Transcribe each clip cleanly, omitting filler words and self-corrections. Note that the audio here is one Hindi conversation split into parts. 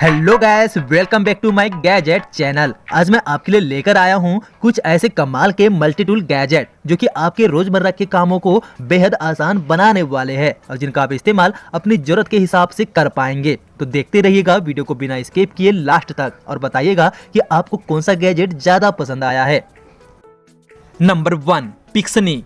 Hello guys, welcome back to my gadget channel. आज मैं आपके लिए लेकर आया हूं कुछ ऐसे कमाल के मल्टी टूल गैजेट जो कि आपके रोजमर्रा के कामों को बेहद आसान बनाने वाले हैं और जिनका आप इस्तेमाल अपनी जरूरत के हिसाब से कर पाएंगे। तो देखते रहिएगा वीडियो को बिना स्किप किए लास्ट तक और बताइएगा कि आपको कौन सा गैजेट ज्यादा पसंद आया है। नंबर 1, पिक्सनी।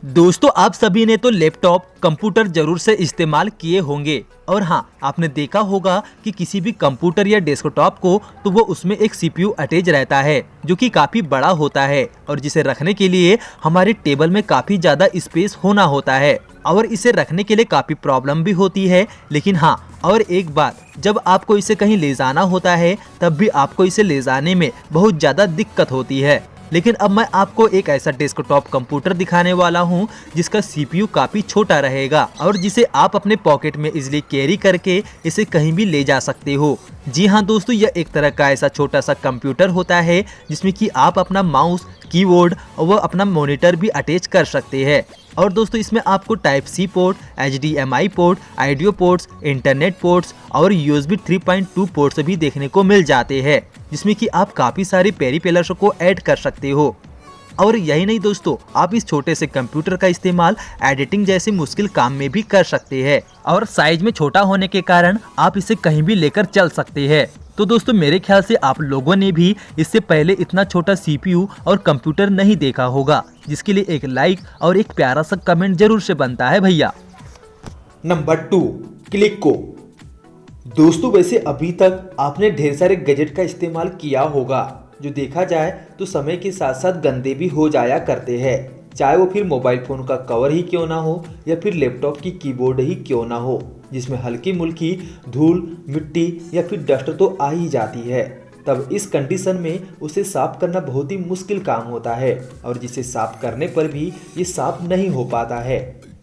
दोस्तों, आप सभी ने तो लैपटॉप कंप्यूटर जरूर से इस्तेमाल किए होंगे और हाँ, आपने देखा होगा कि किसी भी कंप्यूटर या डेस्कटॉप को तो वो उसमें एक सीपीयू अटैच रहता है जो कि काफ़ी बड़ा होता है और जिसे रखने के लिए हमारे टेबल में काफ़ी ज़्यादा स्पेस होना होता है और इसे रखने के लिए काफ़ी प्रॉब्लम भी होती है। लेकिन हाँ, और एक बात, जब आपको इसे कहीं ले जाना होता है तब भी आपको इसे ले जाने में बहुत ज़्यादा दिक्कत होती है। लेकिन अब मैं आपको एक ऐसा डेस्कटॉप कंप्यूटर दिखाने वाला हूं जिसका सीपीयू काफ़ी छोटा रहेगा और जिसे आप अपने पॉकेट में इजीली कैरी करके इसे कहीं भी ले जा सकते हो। जी हाँ दोस्तों, यह एक तरह का ऐसा छोटा सा कंप्यूटर होता है जिसमें कि आप अपना माउस, कीबोर्ड और वह अपना मॉनिटर भी अटैच कर सकते हैं। और दोस्तों, इसमें आपको type C port, HDMI port, audio ports, internet ports और USB 3.2 पोर्ट्स भी देखने को मिल जाते हैं जिसमें कि आप काफ़ी सारे पेरिफेरल्स को ऐड कर सकते हो। और यही नहीं दोस्तों, आप इस छोटे से कंप्यूटर का इस्तेमाल एडिटिंग जैसे मुश्किल काम में भी कर सकते हैं और साइज में छोटा होने के कारण आप इसे कहीं भी लेकर चल सकते हैं। तो दोस्तों, मेरे ख्याल से आप लोगों ने भी इससे पहले इतना छोटा सीपीयू और कंप्यूटर नहीं देखा होगा, जिसके लिए एक लाइक और एक प्यारा सा कमेंट जरूर से बनता है भैया। नंबर 2, क्लिको। दोस्तों, वैसे अभी तक आपने ढेर सारे गैजेट का इस्तेमाल किया होगा जो देखा जाए तो समय के साथ साथ गंदे भी हो जाया करते हैं, चाहे वो फिर मोबाइल फ़ोन का कवर ही क्यों ना हो या फिर लैपटॉप की कीबोर्ड ही क्यों ना हो, जिसमें हल्की मुल्की धूल, मिट्टी या फिर डस्ट तो आ ही जाती है। तब इस कंडीशन में उसे साफ करना बहुत ही मुश्किल काम होता है और जिसे साफ करने पर भी ये साफ नहीं हो पाता है।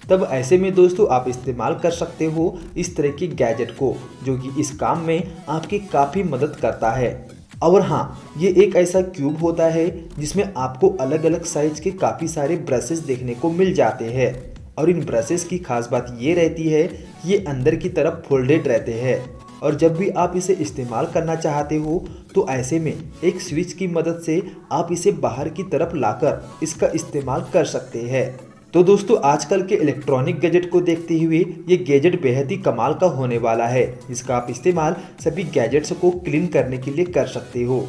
तब ऐसे में दोस्तों, आप इस्तेमाल कर सकते हो इस तरह के गैजेट को जो कि इस काम में आपकी काफ़ी मदद करता है। और हाँ, ये एक ऐसा क्यूब होता है जिसमें आपको अलग अलग साइज के काफ़ी सारे ब्रशेस देखने को मिल जाते हैं और इन ब्रशेस की खास बात ये रहती है कि ये अंदर की तरफ फोल्डेड रहते हैं और जब भी आप इसे इस्तेमाल करना चाहते हो तो ऐसे में एक स्विच की मदद से आप इसे बाहर की तरफ लाकर इसका इस्तेमाल कर सकते हैं। तो दोस्तों, आजकल के इलेक्ट्रॉनिक गैजेट को देखते हुए ये गैजेट बेहद ही कमाल का होने वाला है जिसका आप इस्तेमाल सभी गैजेट्स को क्लीन करने के लिए कर सकते हो।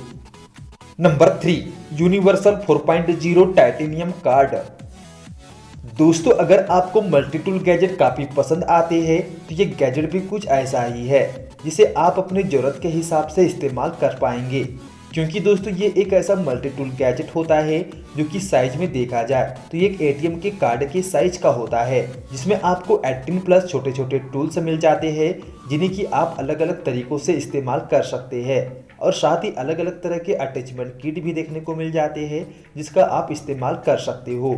Number 3, universal 4.0 titanium card. दोस्तों, अगर आपको मल्टी टूल गैजेट काफ़ी पसंद आते हैं तो ये गैजेट भी कुछ ऐसा ही है जिसे आप अपनी ज़रूरत के हिसाब से इस्तेमाल कर पाएंगे, क्योंकि दोस्तों ये एक ऐसा मल्टी टूल गैजेट होता है जो कि साइज में देखा जाए तो ये एक ATM के कार्ड के साइज का होता है जिसमें आपको 18+ छोटे छोटे टूल्स मिल जाते हैं जिन्हें कि आप अलग अलग तरीकों से इस्तेमाल कर सकते हैं और साथ ही अलग अलग तरह के अटैचमेंट किट भी देखने को मिल जाते हैं जिसका आप इस्तेमाल कर सकते हो।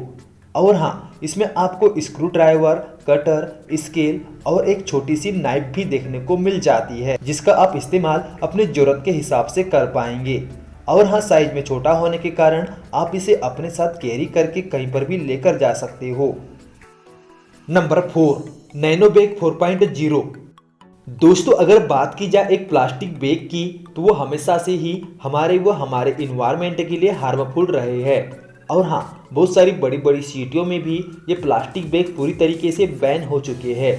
और हाँ, इसमें आपको स्क्रू ड्राइवर, कटर, स्केल और एक छोटी सी नाइफ भी देखने को मिल जाती है जिसका आप इस्तेमाल अपने जरूरत के हिसाब से कर पाएंगे। और हाँ, साइज में छोटा होने के कारण आप इसे अपने साथ कैरी करके कहीं पर भी लेकर जा सकते हो। Number 4, nano bag 4.0। दोस्तों, अगर बात की जाए एक प्लास्टिक बैग की तो वो हमेशा से ही हमारे इन्वायरमेंट के लिए हार्मफुल रहे हैं और हाँ, बहुत सारी बड़ी बड़ी सिटियों में भी ये प्लास्टिक बैग पूरी तरीके से बैन हो चुके हैं।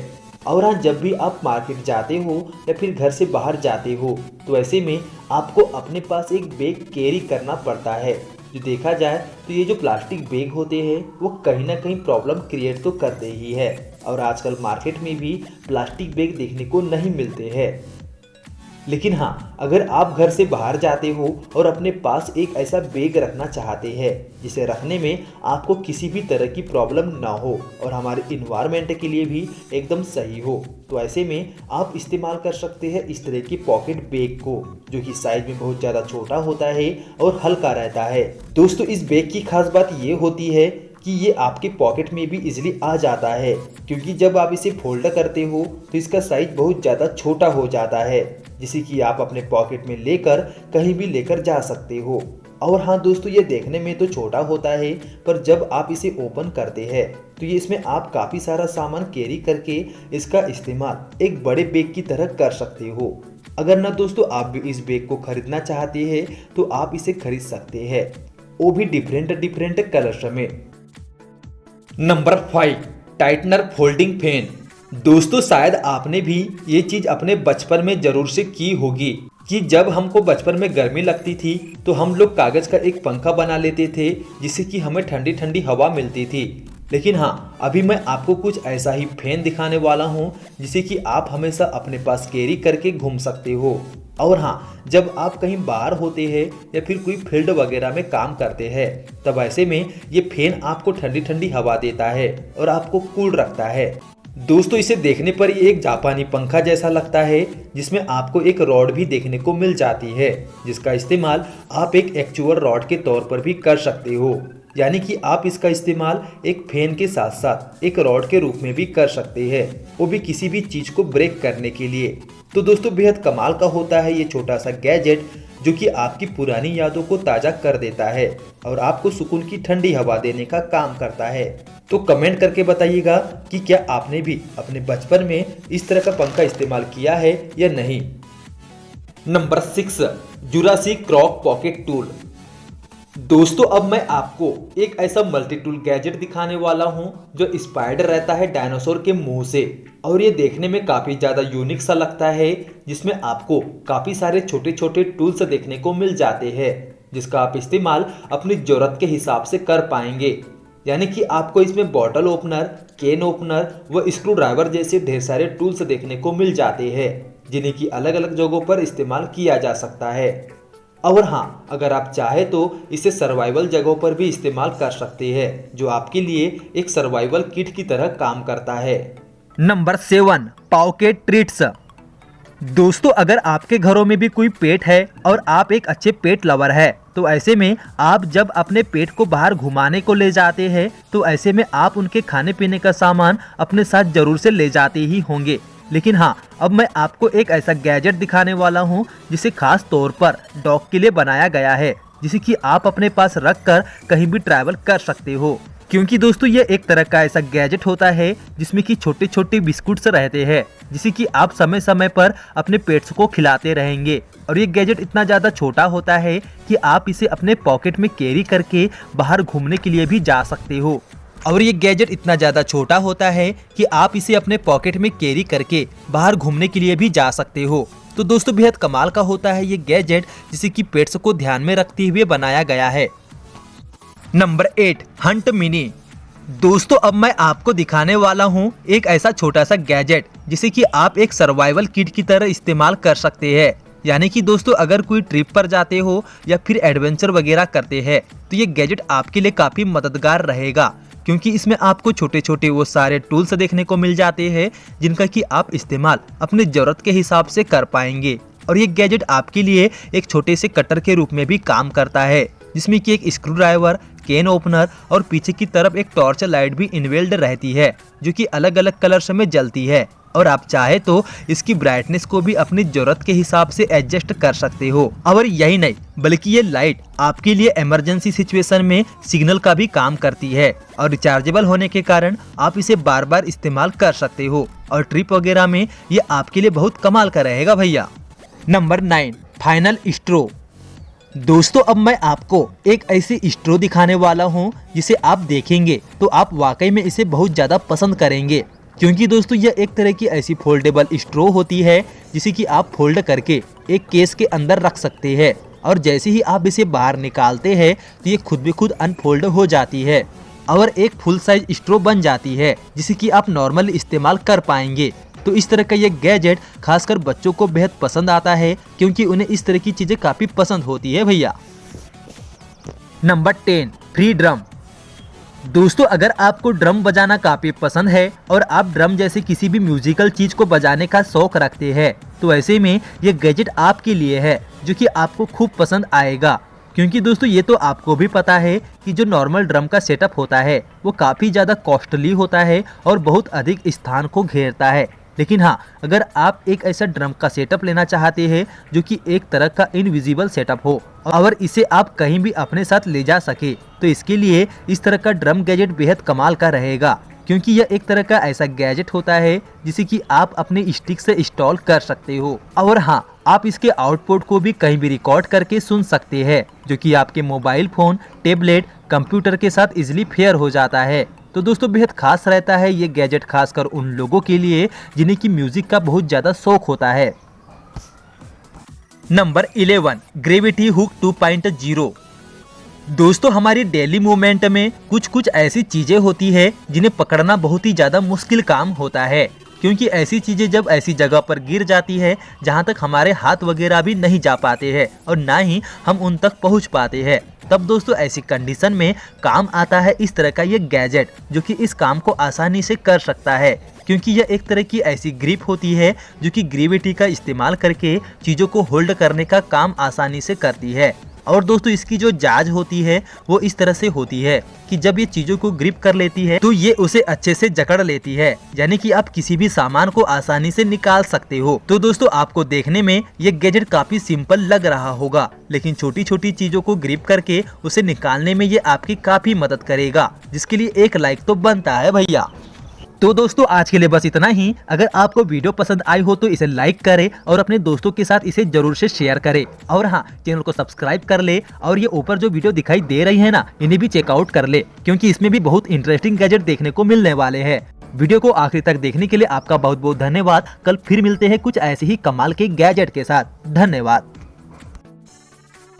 और हाँ, जब भी आप मार्केट जाते हो या फिर घर से बाहर जाते हो तो ऐसे में आपको अपने पास एक बैग कैरी करना पड़ता है। जो देखा जाए तो ये जो प्लास्टिक बैग होते हैं वो कहीं ना कहीं प्रॉब्लम क्रिएट तो करते ही है और आजकल मार्केट में भी प्लास्टिक बैग देखने को नहीं मिलते हैं। लेकिन हाँ, अगर आप घर से बाहर जाते हो और अपने पास एक ऐसा बैग रखना चाहते हैं जिसे रखने में आपको किसी भी तरह की प्रॉब्लम ना हो और हमारे इन्वायरमेंट के लिए भी एकदम सही हो, तो ऐसे में आप इस्तेमाल कर सकते हैं इस तरह की पॉकेट बैग को जो कि साइज में बहुत ज़्यादा छोटा होता है और हल्का रहता है। दोस्तों, इस बैग की खास बात ये होती है कि ये आपके पॉकेट में भी इजीली आ जाता है, क्योंकि जब आप इसे फोल्ड करते हो तो इसका साइज बहुत ज़्यादा छोटा हो जाता है जिसे कि आप अपने पॉकेट में लेकर कहीं भी लेकर जा सकते हो। और हाँ दोस्तों, ये देखने में तो छोटा होता है पर जब आप इसे ओपन करते हैं तो ये इसमें आप काफ़ी सारा सामान कैरी करके इसका इस्तेमाल एक बड़े बैग की तरह कर सकते हो। अगर ना दोस्तों आप भी इस बैग को खरीदना चाहते हैं तो आप इसे खरीद सकते हैं, वो भी डिफरेंट कलर्स में। Number 5, Titaner folding fan. दोस्तों शायद आपने भी ये चीज अपने बचपन में जरूर से की होगी कि जब हमको बचपन में गर्मी लगती थी तो हम लोग कागज का एक पंखा बना लेते थे जिससे कि हमें ठंडी ठंडी हवा मिलती थी। लेकिन हाँ, अभी मैं आपको कुछ ऐसा ही फैन दिखाने वाला हूँ जिसे कि आप हमेशा अपने पास कैरी करके घूम सकते हो। और हाँ, जब आप कहीं बाहर होते हैं या फिर कोई फील्ड वगैरह में काम करते हैं तब ऐसे में ये फैन आपको ठंडी ठंडी हवा देता है और आपको कूल रखता है। दोस्तों इसे देखने पर ये एक जापानी पंखा जैसा लगता है जिसमें आपको एक रॉड भी देखने को मिल जाती है जिसका इस्तेमाल आप एक एक्चुअल रॉड के तौर पर भी कर सकते हो। यानी कि आप इसका इस्तेमाल एक फैन के साथ साथ एक रॉड के रूप में भी कर सकते हैं, वो भी किसी भी चीज को ब्रेक करने के लिए। तो दोस्तों बेहद कमाल का होता है ये छोटा सा गैजेट जो कि आपकी पुरानी यादों को ताज़ा कर देता है और आपको सुकून की ठंडी हवा देने का काम करता है। तो कमेंट करके बताइएगा कि क्या आपने भी अपने बचपन में इस तरह का पंखा इस्तेमाल किया है या नहीं। Number 6, Jurassic croc pocket tool. दोस्तों अब मैं आपको एक ऐसा मल्टी टूल गैजेट दिखाने वाला हूं जो इंस्पायर्ड रहता है डायनासोर के मुंह से, और ये देखने में काफ़ी ज़्यादा यूनिक सा लगता है जिसमें आपको काफ़ी सारे छोटे छोटे टूल्स देखने को मिल जाते हैं जिसका आप इस्तेमाल अपनी ज़रूरत के हिसाब से कर पाएंगे। यानी कि आपको इसमें बॉटल ओपनर, कैन ओपनर व स्क्रू ड्राइवर जैसे ढेर सारे टूल्स देखने को मिल जाते हैं जिन्हें कि अलग अलग जगहों पर इस्तेमाल किया जा सकता है। और हाँ, अगर आप चाहे तो इसे सर्वाइवल जगहों पर भी इस्तेमाल कर सकते हैं जो आपके लिए एक सर्वाइवल किट की तरह काम करता है। Number 7, pocket treats. दोस्तों अगर आपके घरों में भी कोई पेट है और आप एक अच्छे पेट लवर है तो ऐसे में आप जब अपने पेट को बाहर घुमाने को ले जाते हैं तो ऐसे में आप उनके खाने पीने का सामान अपने साथ जरूर से ले जाते ही होंगे। लेकिन हाँ, अब मैं आपको एक ऐसा गैजेट दिखाने वाला हूँ जिसे खास तौर पर डॉग के लिए बनाया गया है जिसे कि आप अपने पास रख कर कहीं भी ट्रैवल कर सकते हो। क्योंकि दोस्तों ये एक तरह का ऐसा गैजेट होता है जिसमें कि छोटे छोटे बिस्कुट्स रहते हैं जिसे कि आप समय समय पर अपने पेट्स को खिलाते रहेंगे। और ये गैजेट इतना ज़्यादा छोटा होता है कि आप इसे अपने पॉकेट में कैरी करके बाहर घूमने के लिए भी जा सकते हो। और ये गैजेट इतना ज़्यादा छोटा होता है कि आप इसे अपने पॉकेट में कैरी करके बाहर घूमने के लिए भी जा सकते हो। तो दोस्तों बेहद कमाल का होता है ये गैजेट जिसे कि पेट्स को ध्यान में रखते हुए बनाया गया है। Number 8, Hunt mini. दोस्तों अब मैं आपको दिखाने वाला हूँ एक ऐसा छोटा सा गैजेट जिसे कि आप एक सर्वाइवल किट की तरह इस्तेमाल कर सकते हैं। यानी कि दोस्तों अगर कोई ट्रिप पर जाते हो या फिर एडवेंचर वगैरह करते हैं तो ये गैजेट आपके लिए काफ़ी मददगार रहेगा क्योंकि इसमें आपको छोटे छोटे वो सारे टूल्स देखने को मिल जाते हैं जिनका कि आप इस्तेमाल अपनी ज़रूरत के हिसाब से कर पाएंगे। और ये गैजेट आपके लिए एक छोटे से कटर के रूप में भी काम करता है जिसमें कि एक स्क्रू ड्राइवर, कैन ओपनर और पीछे की तरफ एक टॉर्च लाइट भी इनबिल्ड रहती है जो कि अलग अलग कलर्स में जलती है। और आप चाहे तो इसकी ब्राइटनेस को भी अपनी जरूरत के हिसाब से एडजस्ट कर सकते हो। और यही नहीं बल्कि ये लाइट आपके लिए इमरजेंसी सिचुएशन में सिग्नल का भी काम करती है और रिचार्जेबल होने के कारण आप इसे बार बार इस्तेमाल कर सकते हो और ट्रिप वगैरह में ये आपके लिए बहुत कमाल का रहेगा भैया। Number 9, final स्ट्रो। दोस्तों अब मैं आपको एक ऐसी स्ट्रो दिखाने वाला हूँ जिसे आप देखेंगे तो आप वाकई में इसे बहुत ज़्यादा पसंद करेंगे क्योंकि दोस्तों यह एक तरह की ऐसी फोल्डेबल स्ट्रो होती है जिसे कि आप फोल्ड करके एक केस के अंदर रख सकते हैं और जैसे ही आप इसे बाहर निकालते हैं तो ये खुद ब खुद अनफोल्ड हो जाती है और एक फुल साइज स्ट्रो बन जाती है जिसे कि आप नॉर्मल इस्तेमाल कर पाएंगे। तो इस तरह का ये गैजेट खासकर बच्चों को बेहद पसंद आता है क्योंकि उन्हें इस तरह की चीज़ें काफ़ी पसंद होती है भैया। Number 10, free drum. दोस्तों अगर आपको ड्रम बजाना काफ़ी पसंद है और आप ड्रम जैसे किसी भी म्यूजिकल चीज़ को बजाने का शौक रखते हैं तो ऐसे में ये गैजेट आपके लिए है जो कि आपको खूब पसंद आएगा। क्योंकि दोस्तों ये तो आपको भी पता है कि जो नॉर्मल ड्रम का सेटअप होता है वो काफ़ी ज़्यादा कॉस्टली होता है और बहुत अधिक स्थान को घेरता है। लेकिन हाँ, अगर आप एक ऐसा ड्रम का सेटअप लेना चाहते हैं जो कि एक तरह का इनविजिबल सेटअप हो और इसे आप कहीं भी अपने साथ ले जा सके तो इसके लिए इस तरह का ड्रम गैजेट बेहद कमाल का रहेगा। क्योंकि यह एक तरह का ऐसा गैजेट होता है जिसे कि आप अपने स्टिक से इंस्टॉल कर सकते हो। और हाँ, आप इसके आउटपुट को भी कहीं भी रिकॉर्ड करके सुन सकते हैं, जो कि आपके मोबाइल फोन, टैबलेट, कंप्यूटर के साथ इजिली पेयर हो जाता है। तो दोस्तों बेहद खास रहता है ये गैजेट, खासकर उन लोगों के लिए जिन्हें की म्यूजिक का बहुत ज्यादा शौक होता है। Number 11, gravity hook 2.0। दोस्तों हमारी डेली मूवमेंट में कुछ ऐसी चीजें होती है जिन्हें पकड़ना बहुत ही ज्यादा मुश्किल काम होता है, क्योंकि ऐसी चीजें जब ऐसी जगह पर गिर जाती है जहां तक हमारे हाथ वगैरह भी नहीं जा पाते हैं और ना ही हम उन तक पहुंच पाते हैं, तब दोस्तों ऐसी कंडीशन में काम आता है इस तरह का ये गैजेट, जो कि इस काम को आसानी से कर सकता है। क्योंकि यह एक तरह की ऐसी ग्रिप होती है जो कि ग्रेविटी का इस्तेमाल करके चीजों को होल्ड करने का काम आसानी से करती है। और दोस्तों इसकी जो जांच होती है वो इस तरह से होती है कि जब ये चीजों को ग्रिप कर लेती है तो ये उसे अच्छे से जकड़ लेती है, यानी कि आप किसी भी सामान को आसानी से निकाल सकते हो। तो दोस्तों आपको देखने में ये गैजेट काफी सिंपल लग रहा होगा, लेकिन छोटी छोटी चीजों को ग्रिप करके उसे निकालने में ये आपकी काफी मदद करेगा, जिसके लिए एक लाइक तो बनता है भैया। तो दोस्तों आज के लिए बस इतना ही। अगर आपको वीडियो पसंद आई हो तो इसे लाइक करें और अपने दोस्तों के साथ इसे जरूर से शेयर करें। और हाँ, चैनल को सब्सक्राइब कर ले और ये ऊपर जो वीडियो दिखाई दे रही है ना, इन्हें भी चेकआउट कर ले, क्योंकि इसमें भी बहुत इंटरेस्टिंग गैजेट देखने को मिलने वाले हैं। वीडियो को आखिरी तक देखने के लिए आपका बहुत बहुत धन्यवाद। कल फिर मिलते हैं कुछ ऐसे ही कमाल के गैजेट के साथ। धन्यवाद।